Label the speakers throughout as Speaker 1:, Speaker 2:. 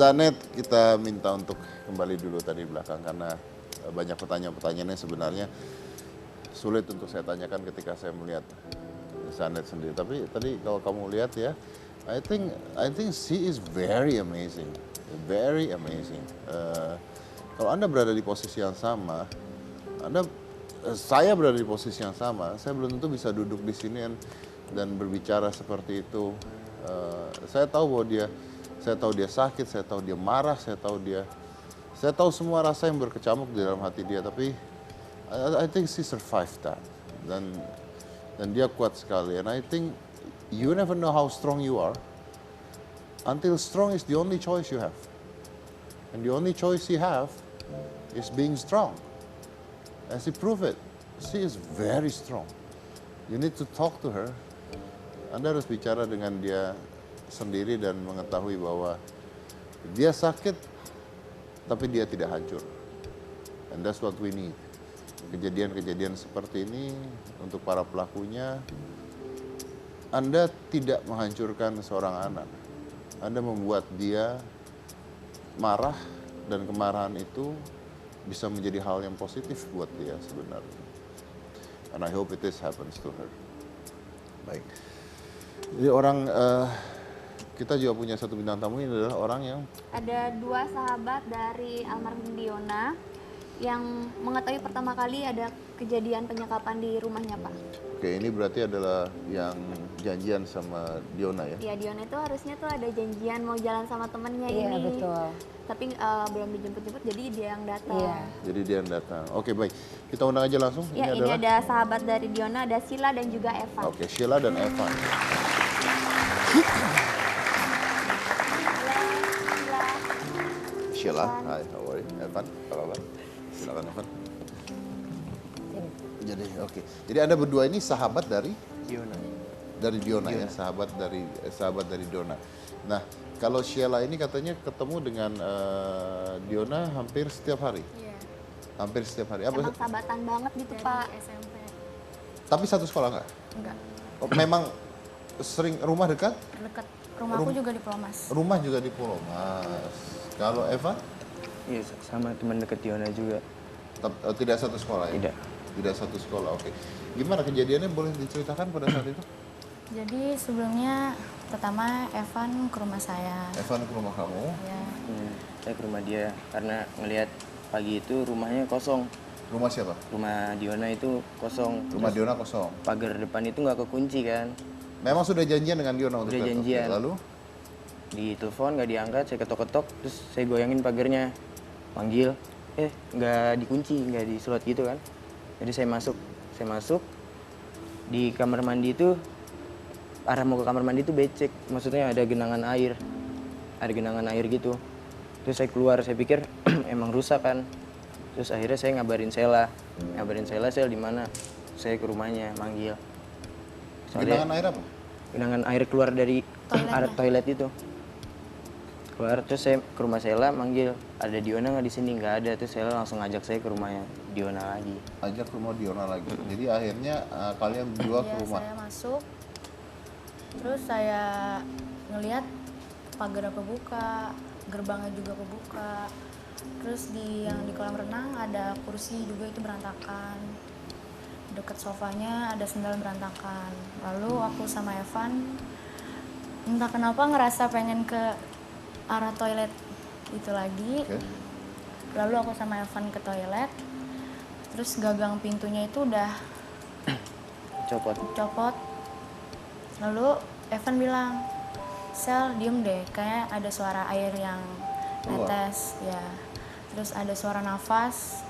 Speaker 1: Zanet, kita minta untuk kembali dulu tadi belakang karena banyak pertanyaan-pertanyaannya sebenarnya sulit untuk saya tanyakan ketika saya melihat Zanet sendiri. Tapi tadi kalau kamu lihat ya, I think she is very amazing, very amazing. Kalau Anda berada di posisi yang sama, saya berada di posisi yang sama, saya belum tentu bisa duduk di sini dan berbicara seperti itu. Saya tahu saya tahu dia sakit, saya tahu dia marah, saya tahu semua rasa yang berkecamuk di dalam hati dia. Tapi I think she survived that, dan dia kuat sekali. And I think you never know how strong you are until strong is the only choice you have, and the only choice you have is being strong. And she proved it. She is very strong. You need to talk to her. Anda harus bicara dengan dia sendiri dan mengetahui bahwa dia sakit, tapi dia tidak hancur. And that's what we need. Kejadian-kejadian seperti ini untuk para pelakunya, Anda tidak menghancurkan seorang anak. Anda membuat dia marah, dan kemarahan itu bisa menjadi hal yang positif buat dia sebenarnya. And I hope it happens to her. Baik. Jadi kita juga punya satu bintang tamu, ini adalah orang yang...
Speaker 2: Ada dua sahabat dari almarhum Diona yang mengetahui pertama kali ada kejadian penyekapan di rumahnya, Pak.
Speaker 1: Oke, ini berarti adalah yang janjian sama Diona ya?
Speaker 2: Iya, Diona itu harusnya tuh ada janjian mau jalan sama temennya ini.
Speaker 3: Iya, betul.
Speaker 2: Tapi belum dijemput-jemput, jadi dia yang datang.
Speaker 3: Iya.
Speaker 1: Jadi dia yang datang. Oke, baik. Kita undang aja langsung.
Speaker 2: Ya, ini ada sahabat dari Diona, ada Sheila dan juga Evan.
Speaker 1: Oke, Sheila dan Evan. Sheila, hi, how are you? Evan, apa kabar? Silakan Evan. Jadi Anda berdua ini sahabat dari
Speaker 4: Diona.
Speaker 1: Dari Diona ya, sahabat dari Diona. Nah, kalau Sheila ini katanya ketemu dengan Diona hampir setiap hari.
Speaker 2: Iya.
Speaker 1: Hampir setiap hari.
Speaker 2: Emang sahabatan banget gitu, Pak.
Speaker 3: SMP.
Speaker 1: Tapi satu sekolah nggak?
Speaker 3: Enggak,
Speaker 1: Oh, memang sering rumah dekat?
Speaker 3: dekat. Rumahku juga di Pulau Mas.
Speaker 1: Rumah juga di Pulau Mas. Kalau Eva?
Speaker 4: Iya, sama teman dekat Diona juga.
Speaker 1: Tidak satu sekolah ya?
Speaker 4: Tidak.
Speaker 1: Tidak satu sekolah, oke. Gimana kejadiannya, boleh diceritakan pada saat itu?
Speaker 3: Jadi sebelumnya pertama Evan ke rumah saya.
Speaker 1: Evan ke rumah kamu?
Speaker 3: Ya,
Speaker 4: Saya ke rumah dia karena ngelihat pagi itu rumahnya kosong.
Speaker 1: Rumah siapa?
Speaker 4: Rumah Diona itu kosong.
Speaker 1: Rumah
Speaker 4: Terus
Speaker 1: Diona kosong.
Speaker 4: pagar depan itu nggak kekunci kan.
Speaker 1: Memang sudah janjian dengan Diona untuk
Speaker 4: Udah
Speaker 1: datang?
Speaker 4: janjian.
Speaker 1: Lalu?
Speaker 4: Di telepon nggak diangkat, saya ketok-ketok, terus saya goyangin pagarnya. Panggil, nggak dikunci, nggak diselot gitu kan. Jadi saya masuk. Di kamar mandi itu, arah mau ke kamar mandi itu becek. Maksudnya ada genangan air. Ada genangan air gitu. Terus saya keluar, saya pikir emang rusak kan. Terus akhirnya saya ngabarin Sela, Sel di mana? Saya ke rumahnya, manggil.
Speaker 1: Genangan air apa?
Speaker 4: Genangan air keluar dari toilet itu. Keluar, terus saya ke rumah Sela, manggil, ada Diona nggak di sini? Nggak ada. Terus Sela langsung ngajak saya ke rumahnya Diona lagi.
Speaker 1: Ajak ke rumah Diona lagi. Jadi akhirnya kalian berdua ke rumah.
Speaker 3: saya masuk. Terus saya ngelihat pagar kebuka, gerbangnya juga kebuka. Terus yang di kolam renang ada kursi juga itu berantakan. Dekat sofanya ada sendal berantakan. Lalu aku sama Evan entah kenapa ngerasa pengen ke arah toilet itu lagi.
Speaker 1: Oke.
Speaker 3: Lalu aku sama Evan ke toilet. Terus gagang pintunya itu udah copot. Lalu Evan bilang, "Sel, diem deh, kayak ada suara air yang netes." Ya. Terus ada suara nafas.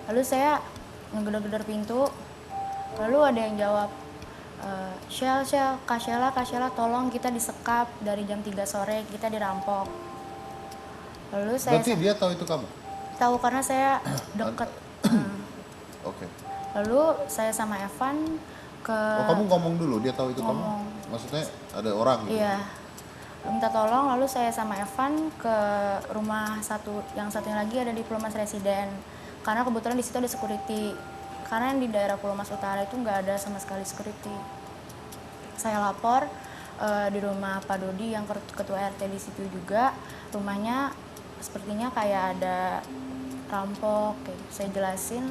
Speaker 3: Lalu saya ngegedor-gedor pintu. Lalu ada yang jawab, Shell, Kak Sheila, tolong kita disekap dari jam 3 sore, kita dirampok. Lalu saya...
Speaker 1: Berarti dia tahu itu kamu?
Speaker 3: Tahu karena saya deket.
Speaker 1: Oke.
Speaker 3: Lalu saya sama Evan ke...
Speaker 1: Oh, kamu ngomong dulu, dia tahu itu kamu? Maksudnya ada orang gitu?
Speaker 3: Iya. Minta tolong, lalu saya sama Evan ke rumah yang satunya lagi ada di Pulau Mas Residen. Karena kebetulan di situ ada security. Karena di daerah Pulau Mas Utara itu nggak ada sama sekali security. Saya lapor, di rumah Pak Dodi yang ketua RT di situ juga. Rumahnya sepertinya kayak ada rampok, kayak gitu. Saya jelasin,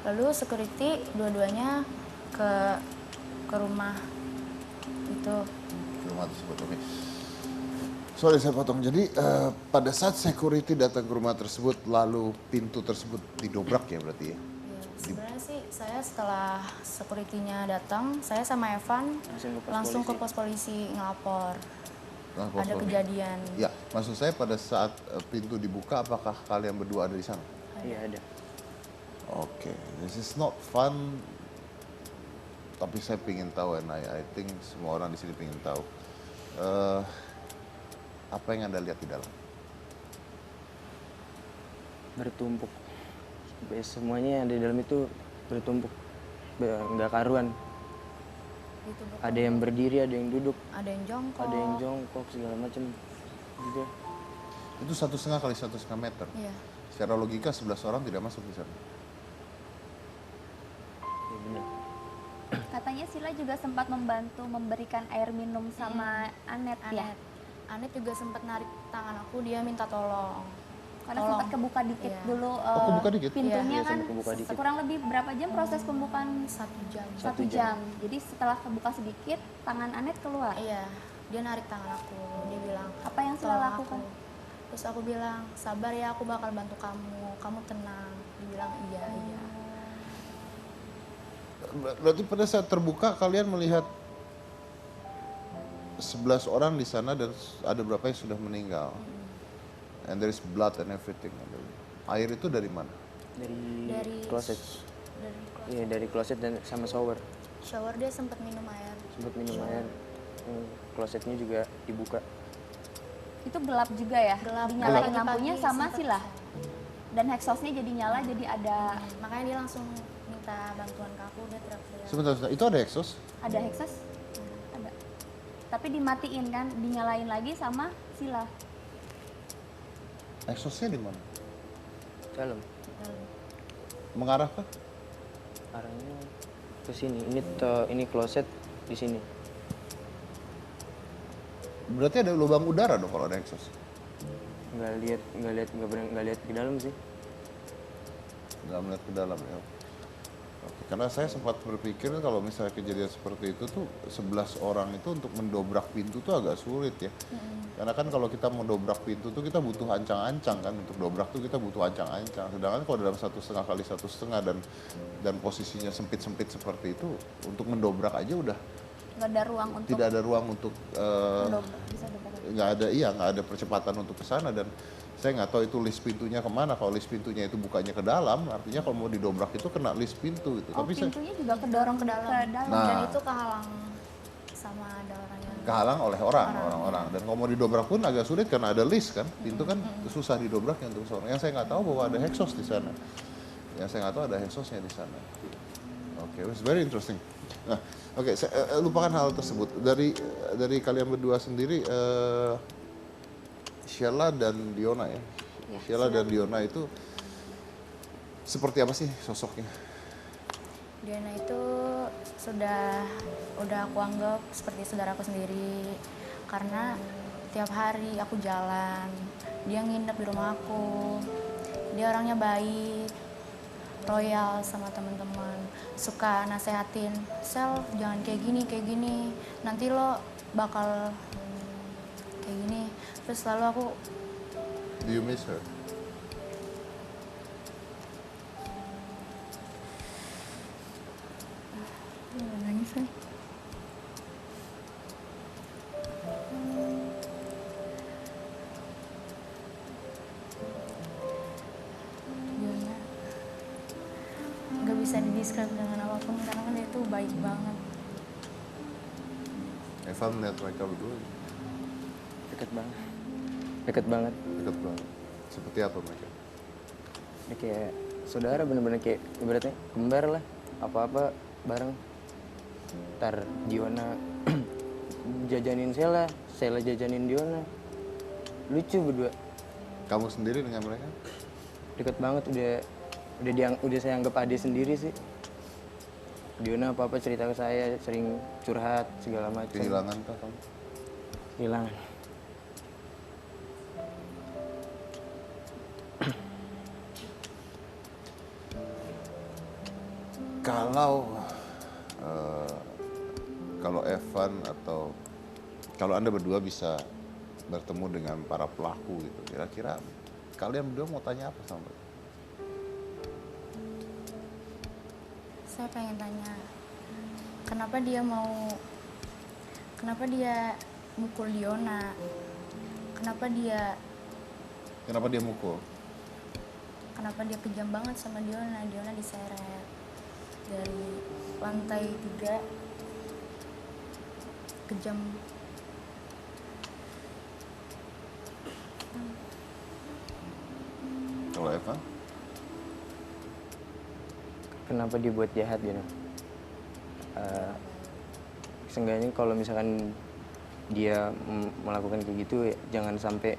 Speaker 3: lalu security dua-duanya ke rumah itu.
Speaker 1: Rumah tersebut, oke. Sorry saya potong. Jadi pada saat security datang ke rumah tersebut, lalu pintu tersebut didobrak ya berarti ya?
Speaker 3: Ya, sebenarnya sih saya setelah security-nya datang, saya sama Evan langsung ke pos polisi ngelapor.
Speaker 1: Nah, pos
Speaker 3: Ada
Speaker 1: polisi.
Speaker 3: kejadian.
Speaker 1: Ya, maksud saya pada saat pintu dibuka, apakah kalian berdua ada di sana?
Speaker 4: Iya ada.
Speaker 1: Oke, this is not fun. Tapi saya ingin tahu, and I think semua orang di sini ingin tahu. Apa yang Anda lihat di dalam?
Speaker 4: Bertumpuk. Semuanya yang ada di dalam itu bertumpuk. Nggak karuan.
Speaker 3: Gitu, Bu.
Speaker 4: Ada yang berdiri, ada yang duduk,
Speaker 3: Ada yang jongkok.
Speaker 4: ada yang jongkok segala macam. Gitu.
Speaker 1: Itu 1,5 kali 1,5 meter.
Speaker 3: Iya.
Speaker 1: Secara logika 11 orang tidak masuk di sana.
Speaker 4: Ya benar.
Speaker 2: Katanya Sila juga sempat membantu memberikan air minum sama Anet ya.
Speaker 3: Anet juga sempat narik tangan aku, dia minta tolong.
Speaker 2: Karena
Speaker 3: Tolong.
Speaker 2: sempat kebuka dikit
Speaker 3: Iya.
Speaker 2: dulu
Speaker 1: kebuka dikit?
Speaker 2: pintunya
Speaker 4: Iya,
Speaker 2: kan
Speaker 4: sempat kebuka dikit.
Speaker 2: kurang lebih berapa jam proses pembukaan?
Speaker 3: 1 jam.
Speaker 2: 1 jam. Jadi setelah kebuka sedikit, tangan Anet keluar.
Speaker 3: Iya, dia narik tangan aku. Dia bilang,
Speaker 2: Apa yang Sila
Speaker 3: "Tolong
Speaker 2: lakukan?"
Speaker 3: aku." Terus aku bilang, sabar ya, aku bakal bantu kamu. Kamu tenang. Dia bilang, iya, iya.
Speaker 1: Berarti pada saat terbuka kalian melihat 11 orang di sana dan ada berapa yang sudah meninggal. And there is blood and everything. Air itu dari mana?
Speaker 3: Dari
Speaker 4: Closet.
Speaker 3: Dari
Speaker 4: Iya dari closet dan sama shower.
Speaker 3: shower dia sempat minum air.
Speaker 4: Sempat minum air. Klosetnya juga dibuka.
Speaker 2: Itu gelap juga ya?
Speaker 3: Gelap.
Speaker 2: Dinyalain
Speaker 3: Pagi-pagi
Speaker 2: lampunya sama
Speaker 3: sempet-
Speaker 2: Sila. Dan hexhaustnya jadi nyala, jadi ada
Speaker 3: Makanya dia langsung minta bantuan ke aku, dia teriak-teriak.
Speaker 1: Sebentar, itu ada exhaust?
Speaker 2: exhaust? Ada. Tapi dimatiin kan, dinyalain lagi sama Sila.
Speaker 1: Exhaustnya di mana?
Speaker 4: Dalam.
Speaker 1: Mengarah ke?
Speaker 4: Arahnya ke sini. Ini kloset di sini.
Speaker 1: Berarti ada lubang udara dong kalau ada exhaust?
Speaker 4: Nggak lihat ke dalam sih.
Speaker 1: Nggak melihat ke dalam ya. Oke, karena saya sempat berpikir kalau misalnya kejadian seperti itu tuh 11 orang itu untuk mendobrak pintu tuh agak sulit ya. Karena kan kalau kita mau dobrak pintu tuh kita butuh ancang-ancang kan, untuk dobrak tuh kita butuh ancang-ancang. Sedangkan kalau dalam 1,5 kali 1,5 dan posisinya sempit-sempit seperti itu, untuk mendobrak aja udah
Speaker 2: Nggak ada ruang untuk
Speaker 1: tidak ada ruang untuk
Speaker 2: bisa dobrak.
Speaker 1: nggak ada percepatan untuk ke sana. Dan saya nggak tahu itu list pintunya kemana. Kalau list pintunya itu bukanya ke dalam, artinya kalau mau didobrak itu kena list pintu gitu.
Speaker 2: Oh,
Speaker 1: Tapi saya
Speaker 2: pintunya juga kedorong ke dalam.
Speaker 1: Nah.
Speaker 3: Dan itu kehalang sama ada orang yang
Speaker 1: kehalang oleh orang-orang. Dan kalau mau didobrak pun agak sulit karena ada list kan. Pintu kan susah didobraknya untuk seorang. Yang saya nggak tahu bahwa ada exhaust di sana. Yang saya nggak tahu ada exhaustnya di sana. Oke, it was very interesting. Nah, oke, saya lupakan hal tersebut. Dari kalian berdua sendiri, Sheila dan Diona ya.
Speaker 2: Ya,
Speaker 1: Sheila dan Diona itu seperti apa sih sosoknya?
Speaker 3: Diana itu udah aku anggap seperti saudaraku sendiri karena tiap hari aku jalan, dia nginep di rumah aku. Dia orangnya baik, royal sama teman-teman, suka nasehatin, Sel jangan kayak gini, nanti lo bakal kayak gini. Terus selalu aku
Speaker 1: Do you miss her?
Speaker 3: nangis kan? Diana nggak bisa didescribe dengan apapun karena kan dia itu baik banget.
Speaker 1: Evan melihat mereka berdua
Speaker 4: Deket banget. Deket banget.
Speaker 1: dekat banget. Seperti apa mereka?
Speaker 4: Dia kayak saudara, bener-bener kayak ibaratnya kembar lah. Apa-apa bareng. Ntar Diona jajanin Sheila jajanin Diona. Lucu berdua.
Speaker 1: Kamu sendiri dengan mereka?
Speaker 4: Deket banget, udah saya anggap adik sendiri sih. Diona apa-apa cerita ke saya, sering curhat segala macam.
Speaker 1: Kehilangan kah kamu?
Speaker 4: kehilangan.
Speaker 1: Kalau kalau Evan atau kalau Anda berdua bisa bertemu dengan para pelaku gitu, kira-kira kalian berdua mau tanya apa sama mereka?
Speaker 3: Saya pengen tanya, kenapa dia mukul Diona? Kenapa dia
Speaker 1: mukul?
Speaker 3: Kenapa dia kejam banget sama Diona? Diona diseret dari lantai 3, kejam.
Speaker 1: Kalau Evan?
Speaker 4: Kenapa dia buat jahat gitu? Seenggaknya kalau misalkan dia melakukan kayak gitu ya, jangan sampai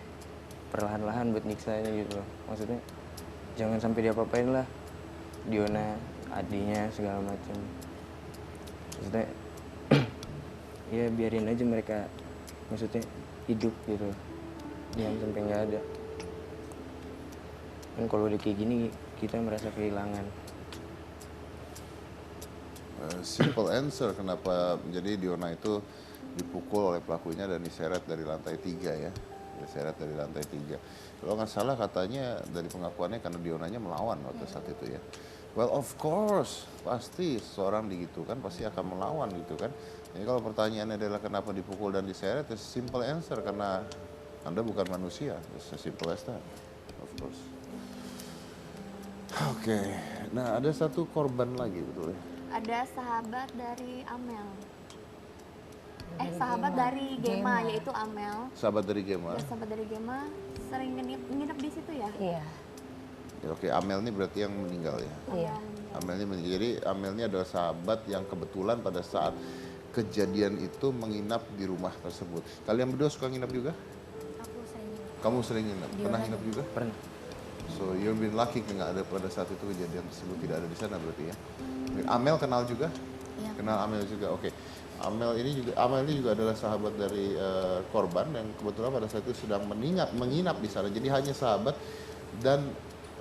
Speaker 4: perlahan-lahan buat nyiksanya gitu loh. Maksudnya jangan sampai diapa-apain lah Diona, adiknya segala macam. Maksudnya ya biarin aja mereka, maksudnya hidup gitu, jangan sampai nggak ada. Kan kalau udah kayak gini kita merasa kehilangan.
Speaker 1: Simple answer kenapa jadi Diona itu dipukul oleh pelakunya dan diseret dari lantai 3 ya. Diseret dari lantai 3. Kalau nggak salah katanya dari pengakuannya karena Dionanya melawan waktu saat itu ya. Well of course, pasti seorang digitukan pasti akan melawan gitu kan. Jadi kalau pertanyaannya adalah kenapa dipukul dan diseret, it's simple answer karena Anda bukan manusia. It's as simple as that, of course. Oke, nah ada satu korban lagi betul ya.
Speaker 2: Ada sahabat dari Amel. Sahabat dari Gema, yaitu Amel.
Speaker 1: Sahabat dari Gema.
Speaker 2: Ya, sahabat dari Gema sering nginep di situ ya?
Speaker 5: Iya.
Speaker 1: Ya, oke, Amel ini berarti yang meninggal ya.
Speaker 5: Iya.
Speaker 1: Amel ini meninggal. Jadi Amel ini adalah sahabat yang kebetulan pada saat kejadian itu menginap di rumah tersebut. Kalian berdua suka nginap juga?
Speaker 3: Aku sering
Speaker 1: Kamu sering nginap? Pernah nginap juga?
Speaker 4: Pernah.
Speaker 1: So you've been lucky nggak ada pada saat itu kejadian tersebut tidak ada di sana berarti ya. Amel kenal juga?
Speaker 3: Iya.
Speaker 1: Kenal Amel juga. Oke. Amel ini juga adalah sahabat dari korban yang kebetulan pada saat itu sedang menginap di sana. Jadi hanya sahabat dan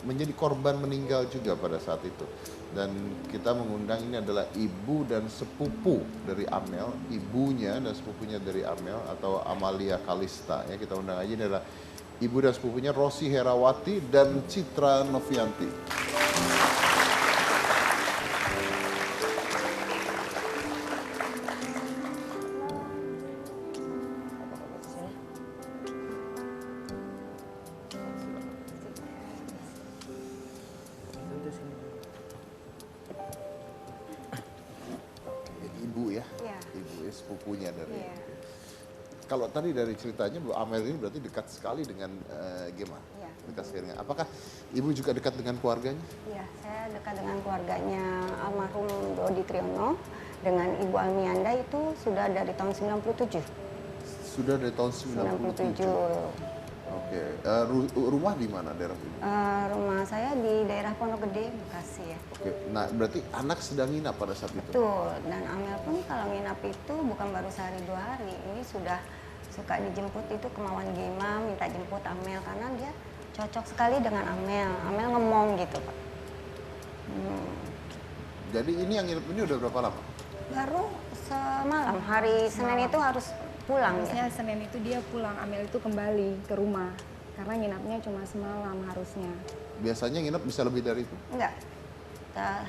Speaker 1: menjadi korban meninggal juga pada saat itu. Dan kita mengundang ini adalah ibu dan sepupu dari Amel, ibunya dan sepupunya dari Amel atau Amalia Kalista ya. Kita undang aja ini adalah ibu dan sepupunya Rosi Herawati dan Citra Novianti. Ibu ya,
Speaker 5: Iya.
Speaker 1: ibu ya sepupunya dari.
Speaker 5: Iya.
Speaker 1: Kalau tadi dari ceritanya Bu Amel ini berarti dekat sekali dengan Gema.
Speaker 5: Iya.
Speaker 1: Dekat sekali dengan. Apakah ibu juga dekat dengan keluarganya?
Speaker 5: Iya, saya dekat dengan keluarganya almarhum Dodi Triyono. Dengan Ibu Almianda itu sudah dari tahun 97.
Speaker 1: Sudah dari tahun 97.
Speaker 5: 97.
Speaker 1: Oke, rumah di mana daerah ibu?
Speaker 5: Rumah saya di daerah Pondok Gede, Bekasi ya.
Speaker 1: Oke, nah berarti anak sedang nginap pada saat itu?
Speaker 5: Betul, dan Amel pun kalau nginap itu bukan baru sehari 2 hari. Ini sudah suka dijemput itu kemauan Gema, minta jemput Amel karena dia cocok sekali dengan Amel. Amel ngomong gitu, Pak.
Speaker 1: Jadi ini yang nginep ini udah berapa lama?
Speaker 5: Baru semalam, hari Senin itu harus pulang
Speaker 6: Harusnya
Speaker 5: ya.
Speaker 6: Senin itu dia pulang, Amel itu kembali ke rumah. Karena nginapnya cuma semalam harusnya.
Speaker 1: Biasanya nginep bisa lebih dari itu?
Speaker 5: Enggak,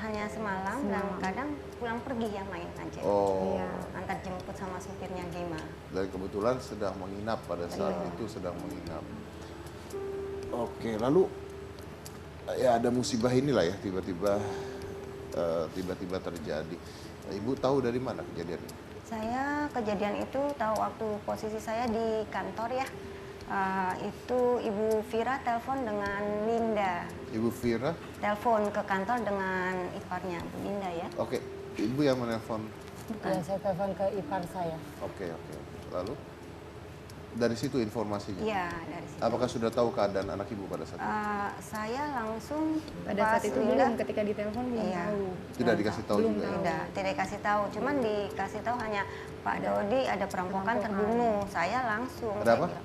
Speaker 5: hanya semalam dan kadang pulang pergi yang main aja.
Speaker 1: Oh,
Speaker 6: Iya.
Speaker 5: Antar jemput sama supirnya Gema.
Speaker 1: dan kebetulan sedang menginap pada saat itu sedang menginap. Oke, lalu ya ada musibah inilah ya tiba-tiba terjadi. Ibu tahu dari mana kejadian ini?
Speaker 5: Saya kejadian itu tahu waktu posisi saya di kantor ya. Itu Ibu Vira telepon dengan Linda.
Speaker 1: Ibu Vira?
Speaker 5: Telepon ke kantor dengan iparnya, Bu Linda ya.
Speaker 1: Oke, ibu yang menelpon.
Speaker 5: Bukan.
Speaker 7: Ya, saya telepon ke ipar saya.
Speaker 1: Oke. Lalu? Dari situ informasinya.
Speaker 5: Iya, dari situ.
Speaker 1: Apakah sudah tahu keadaan anak ibu pada saat itu?
Speaker 5: Saya langsung
Speaker 6: Pada
Speaker 5: pas
Speaker 6: saat itu
Speaker 5: Winda-
Speaker 6: belum, ketika ditelepon belum
Speaker 5: Iya.
Speaker 6: tahu.
Speaker 1: Tidak dikasih tahu
Speaker 6: Belum
Speaker 1: juga.
Speaker 6: tahu.
Speaker 5: tidak dikasih tahu, cuman dikasih tahu hanya Pak Dodi ada perampokan terbunuh. Saya langsung.
Speaker 1: Ada apa?
Speaker 5: saya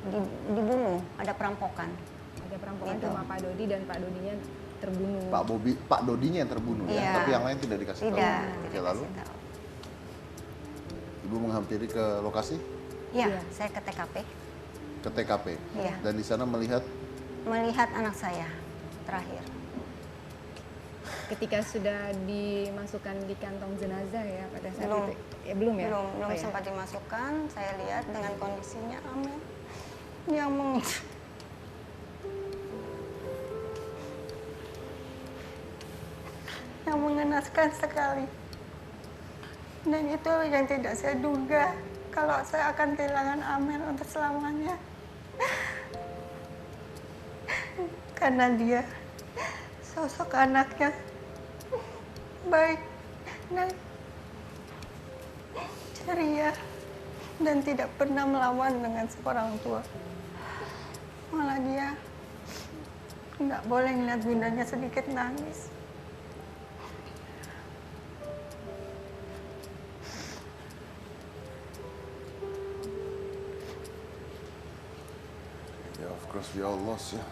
Speaker 5: bilang, dibunuh, ada perampokan.
Speaker 6: Ada perampokan
Speaker 5: Gitu.
Speaker 6: rumah Pak Dodi dan Pak Dodinya terbunuh.
Speaker 1: Pak Dodinya yang terbunuh ya,
Speaker 5: Iya.
Speaker 1: tapi yang lain tidak dikasih tahu.
Speaker 5: Tidak,
Speaker 1: Oke,
Speaker 5: tidak
Speaker 1: lalu
Speaker 5: dikasih tahu.
Speaker 1: ibu menghampiri ke lokasi,
Speaker 5: Iya,
Speaker 6: Iya.
Speaker 5: saya ke TKP.
Speaker 1: ke TKP,
Speaker 5: Iya.
Speaker 1: dan di sana melihat
Speaker 5: Melihat anak saya terakhir.
Speaker 6: Ketika sudah dimasukkan di kantong jenazah ya pada saat
Speaker 5: Belum.
Speaker 6: itu. Ya belum ya?
Speaker 5: Belum
Speaker 6: Oh, ya.
Speaker 5: sempat dimasukkan. Saya lihat dengan kondisinya Amel yang yang mengenaskan sekali. Dan itu yang tidak saya duga kalau saya akan kehilangan Amel untuk selamanya. Karena dia sosok anaknya baik dan ceria dan tidak pernah melawan dengan seorang tua. Malah dia nggak boleh ngeliat bundanya sedikit nangis.
Speaker 1: ya of course we all lost ya.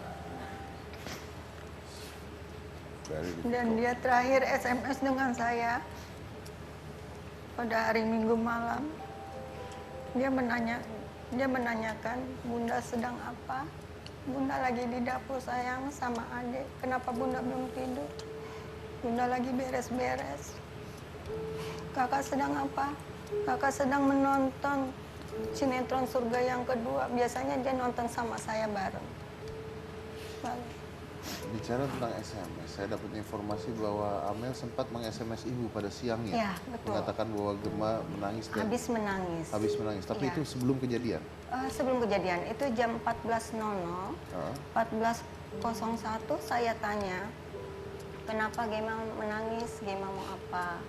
Speaker 1: Very difficult.
Speaker 5: Dan dia terakhir SMS dengan saya pada hari Minggu malam. Dia menanyakan, Bunda sedang apa? Bunda lagi di dapur sayang sama adik. Kenapa Bunda belum tidur? Bunda lagi beres-beres. Kakak sedang apa? Kakak sedang menonton sinetron Surga yang kedua. Biasanya dia nonton sama saya bareng. Lalu,
Speaker 1: Bicara tentang SMS, saya dapat informasi bahwa Amel sempat meng-SMS ibu pada siangnya,
Speaker 5: Iya, betul.
Speaker 1: mengatakan bahwa Gemma menangis dan
Speaker 5: habis menangis.
Speaker 1: habis menangis. Tapi
Speaker 5: Iya.
Speaker 1: itu sebelum kejadian.
Speaker 5: Sebelum kejadian, itu jam 14.00.
Speaker 1: Ah.
Speaker 5: 14.01 saya tanya, kenapa Gemma menangis, Gemma mau apa?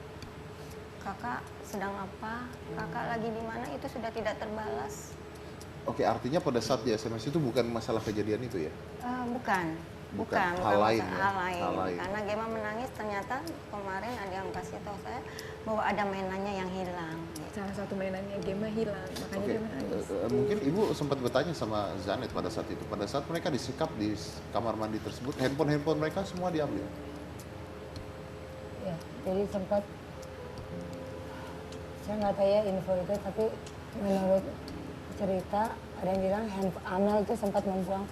Speaker 5: Kakak sedang apa? Kakak lagi di mana? Itu sudah tidak terbalas.
Speaker 1: Oke, artinya pada saat di SMS itu bukan masalah kejadian itu ya?
Speaker 5: Bukan
Speaker 1: hal lain
Speaker 5: masalah-
Speaker 1: ya?
Speaker 5: hal lain.
Speaker 1: Hal lain.
Speaker 5: Karena Gemma menangis, ternyata kemarin ada yang kasih tahu saya bahwa ada mainannya yang hilang. Gitu.
Speaker 6: Salah satu mainannya Gemma hilang, makanya
Speaker 1: Oke,
Speaker 6: dia menangis.
Speaker 1: mungkin ibu sempat bertanya sama Zanet pada saat itu. Pada saat mereka disekap di kamar mandi tersebut, handphone mereka semua diambil.
Speaker 7: Ya, jadi sempat saya nggak tahu ya info itu, tapi menurut cerita ada yang bilang Amel itu sempat membuang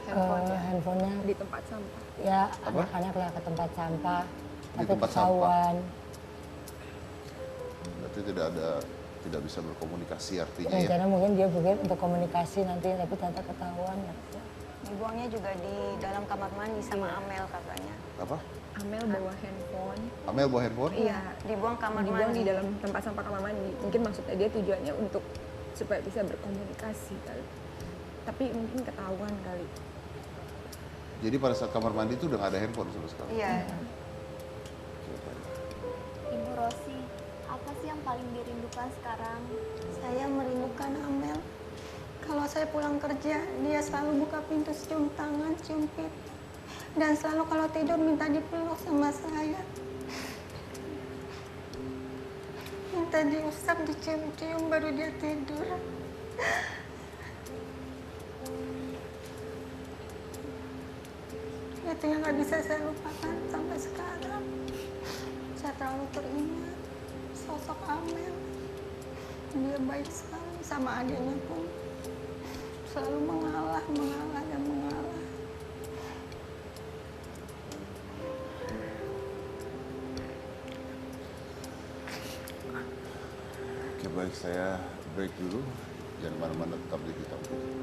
Speaker 7: handphonenya
Speaker 6: Di tempat sampah.
Speaker 7: ya
Speaker 1: Apa?
Speaker 7: anak-anak lah ke tempat sampah,
Speaker 1: Di
Speaker 7: tapi
Speaker 1: tempat
Speaker 7: ketahuan.
Speaker 1: Berarti tidak bisa berkomunikasi artinya ya.
Speaker 7: Rencana mungkin dia bikin untuk komunikasi nanti, tapi ternyata ketahuan ya.
Speaker 5: Dibuangnya juga di dalam kamar mandi sama Amel katanya.
Speaker 1: Apa?
Speaker 6: Amel bawa handphone.
Speaker 1: Amel bawa handphone?
Speaker 6: Iya.
Speaker 5: Dibuang kamar
Speaker 6: Dibuang
Speaker 5: mandi.
Speaker 6: di dalam tempat sampah kamar mandi. Mungkin maksudnya dia tujuannya untuk supaya bisa berkomunikasi kali. Tapi mungkin ketahuan kali.
Speaker 1: Jadi pada saat kamar mandi itu udah nggak ada handphone sama sekali.
Speaker 5: Iya.
Speaker 2: Ibu Rosi, apa sih yang paling dirindukan sekarang?
Speaker 5: Saya merindukan Amel. Kalau saya pulang kerja, dia selalu buka pintu, cium tangan, cium pipi. Dan selalu kalau tidur minta dipeluk sama saya. Minta diusap, dicium-cium baru dia tidur. Itu yang gak bisa saya lupakan sampai sekarang. Saya terlalu teringat sosok Amel. Dia baik sekali, sama adiknya pun selalu mengalah dan mengalah.
Speaker 1: Oke, baik, saya break dulu. Jangan mana-mana, tetap di Hitam Putih.